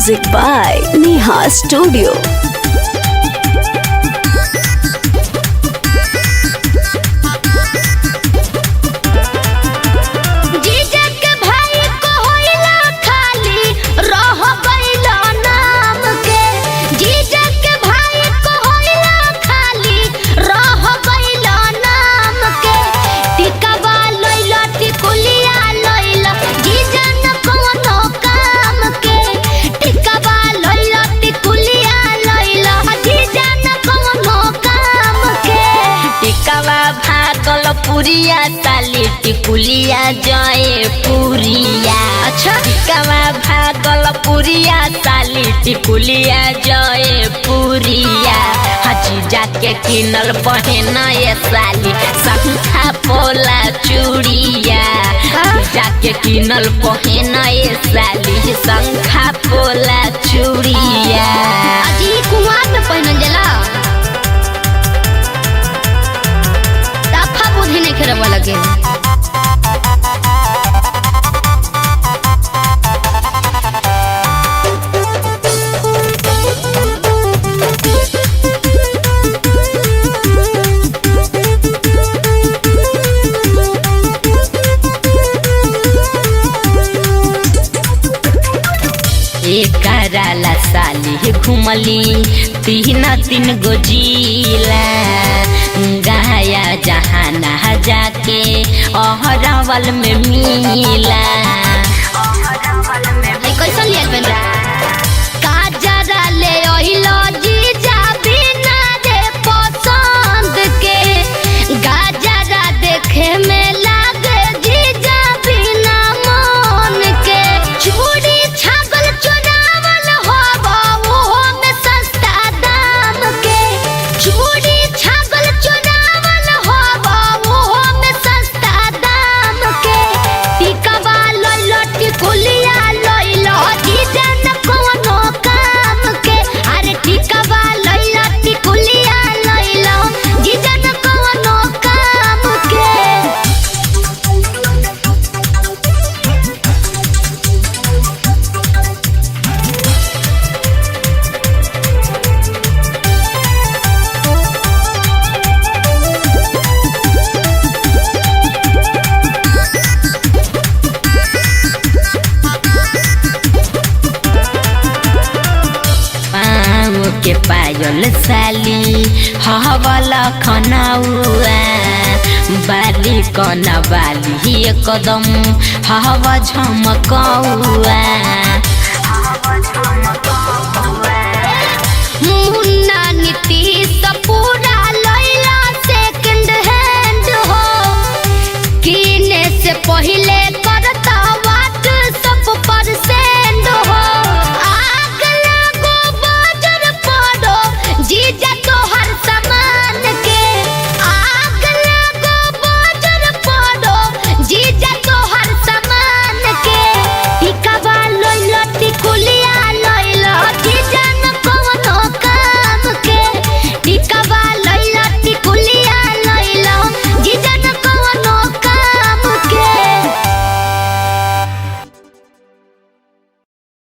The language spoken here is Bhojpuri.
Music by Neha Studio. पुरिया ताली टिकुलिया जय पुरिया। अच्छा टिकावा भागल पुरिया ताली टिकुलिया जय पुरिया। हजी जाके किनल पहना ये साली शंखा पोला चूड़िया। जाके किनल पहना ये साली शंखा पोला चूड़िया। अजी कुआं में पहनल जाला बुद्धि नहीं खेरवा लगे। एकराला साली घुमली तीन गो जिला। गाया जहाना जाके अहरावल में मिला। कैसा लिया बंदा काजरा ले ओहिलो जीजा बिना रे पसंद के। गाजरा देखे में लागे जीजा बिना मन के। चूड़ी छागल चुरावल होबो ओहो में सस्ता दाम के। चूड़ी छागल चुरावल होबो ओहो में सस्ता दाम के। टिकवा लइलो टिकुलिया लइलो जीजा न कोनो काम के। अरे टिकवा लइलो टिकुलिया लइलो जीजा न कोनो काम के। के पायल साली हवल खनाउआ। बाली कना बाली एकदम हवा झमकौआ।